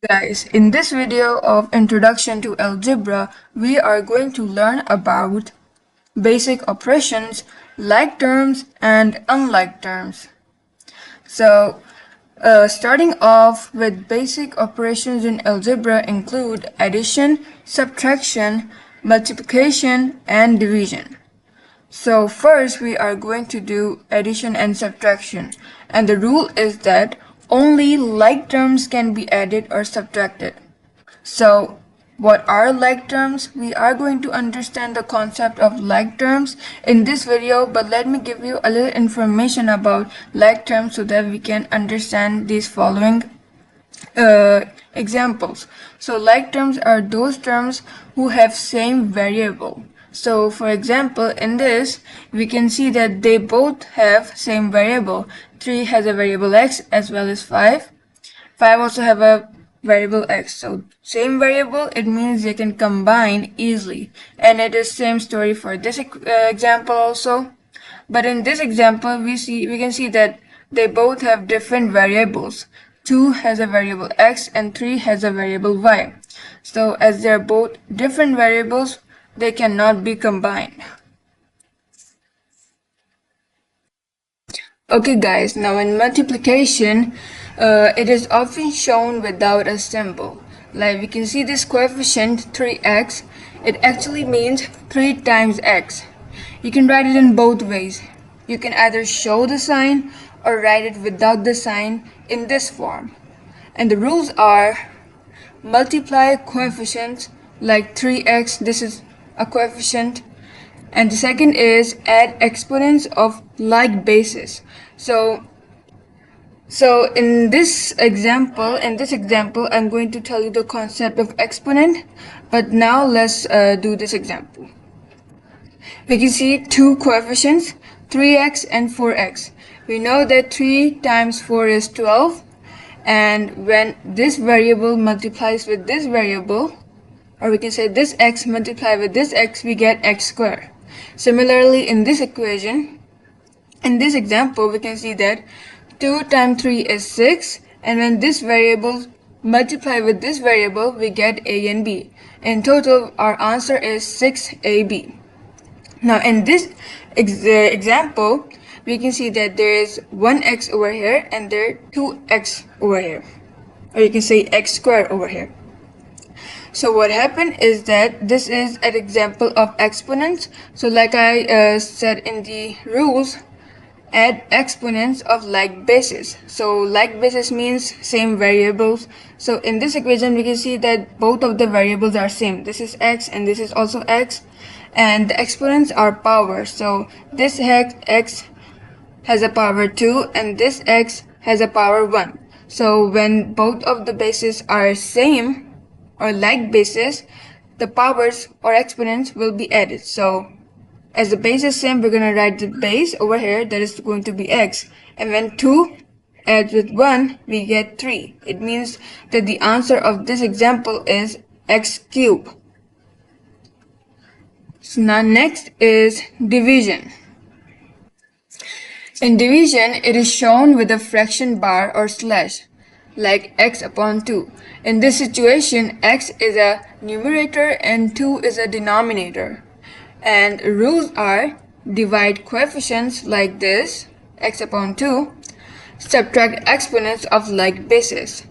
Guys, in this video of Introduction to Algebra, we are going to learn about basic operations, like terms and unlike terms. So, starting off with basic operations in algebra include addition, subtraction, multiplication, and division. So first we are going to do addition and subtraction, and the rule is that only like terms can be added or subtracted. So what are like terms? We are going to understand the concept of like terms in this video, but let me give you a little information about like terms so that we can understand these following examples. So like terms are those terms who have same variable. So for example, in this we can see that they both have same variable. 3 has a variable x as well as 5. 5 also have a variable x. So same variable, it means they can combine easily. And it is same story for this example also. But in this example, we can see that they both have different variables. 2 has a variable x and 3 has a variable y. So as they are both different variables, they cannot be combined. Okay guys, now in multiplication, it is often shown without a symbol. Like we can see this coefficient 3x, it actually means 3 times x. You can write it in both ways. You can either show the sign or write it without the sign in this form. And the rules are multiply coefficients like 3x, this is a coefficient, and the second is add exponents of like bases. So in this example, I'm going to tell you the concept of exponent, but now let's do this example. We can see two coefficients, 3x and 4x. We know that 3 times 4 is 12, and when this variable multiplies with this variable, or we can say this x multiplied with this x, we get x squared. Similarly, in this equation, in this example, we can see that 2 times 3 is 6, and when this variable multiply with this variable, we get a and b. In total, our answer is 6ab. Now in this example, we can see that there is 1x over here and there are 2x over here, or you can say x squared over here. So what happened is that this is an example of exponents. So like I said in the rules, add exponents of like bases. So like bases means same variables. So in this equation we can see that both of the variables are same. This is x and this is also x, and the exponents are power. So this x has a power 2 and this x has a power 1. So when both of the bases are same or like bases, the powers or exponents will be added. So as the base is same, we're going to write the base over here, that is going to be x. And when 2 adds with 1, we get 3. It means that the answer of this example is x cubed. So now next is division. In division, it is shown with a fraction bar or slash, like x upon 2. In this situation, x is a numerator and 2 is a denominator. And rules are divide coefficients like this, x upon 2, subtract exponents of like bases.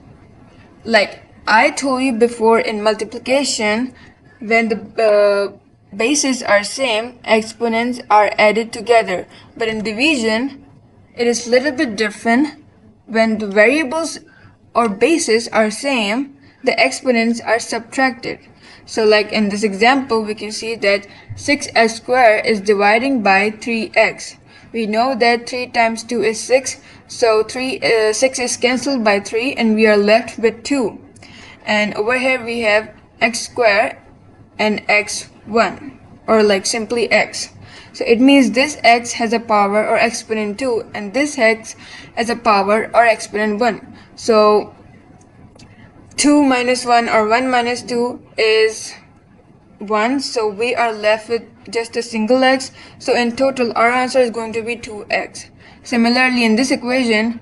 Like I told you before, in multiplication, when the bases are same, exponents are added together. But in division, it is little bit different. When the variables or bases are same, the exponents are subtracted. So like in this example, we can see that 6x squared is dividing by 3x. We know that 3 times 2 is 6, so 6 is cancelled by 3 and we are left with 2. And over here we have x squared and x1, or like simply x. So it means this x has a power or exponent 2 and this x has a power or exponent 1. So 2 minus 1 or 1 minus 2 is 1, so we are left with just a single x. So in total our answer is going to be 2x. Similarly, in this equation,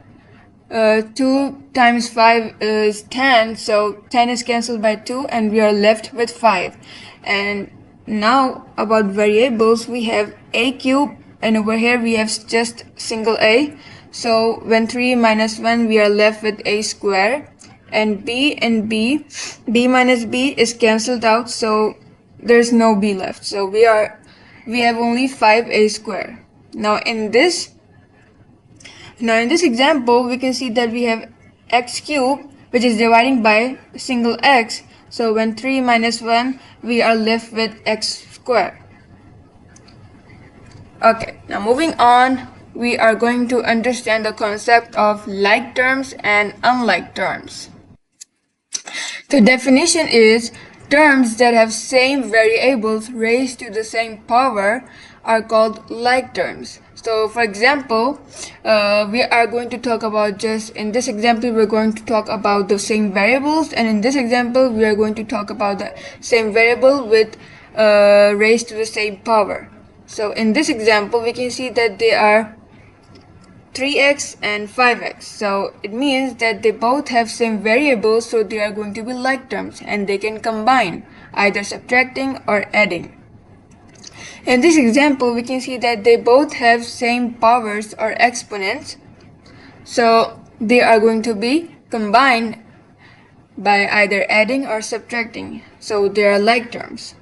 2 times 5 is 10, so 10 is cancelled by 2 and we are left with 5. And now about variables, we have a cube and over here we have just single a. So when 3 minus 1, we are left with a square. And b minus b is cancelled out, so there's no b left. So we have only 5a square. Now in this example, we can see that we have x cubed, which is dividing by single x. So when 3 minus 1, we are left with x squared. Okay, now moving on, we are going to understand the concept of like terms and unlike terms. The definition is terms that have same variables raised to the same power are called like terms. So for example, we are going to talk about in this example, we're going to talk about the same variables, and in this example, we are going to talk about the same variable with raised to the same power. So in this example, we can see that they are 3x and 5x. So it means that they both have same variables, so they are going to be like terms and they can combine, either subtracting or adding. In this example, we can see that they both have same powers or exponents, so they are going to be combined by either adding or subtracting, so they are like terms.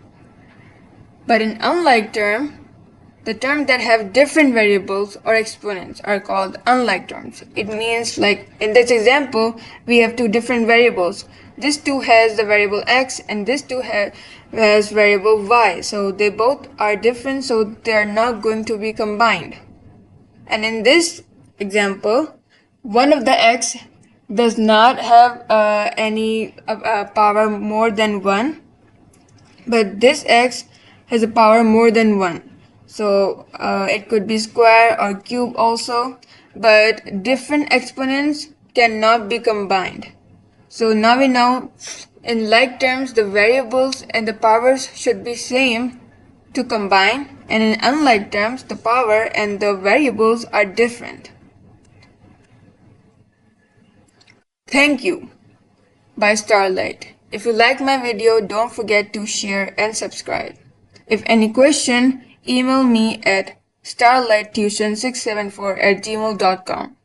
But in unlike term, the terms that have different variables or exponents are called unlike terms. It means, like in this example, we have two different variables. This 2 has the variable x and this 2 has variable y. So they both are different, so they are not going to be combined. And in this example, one of the x does not have any power more than 1, but this x has a power more than 1. So it could be square or cube also, but different exponents cannot be combined. So now we know in like terms the variables and the powers should be same to combine, and in unlike terms the power and the variables are different. Thank you by Starlight. If you like my video, don't forget to share and subscribe. If any question, email me at starlighttuition674@gmail.com.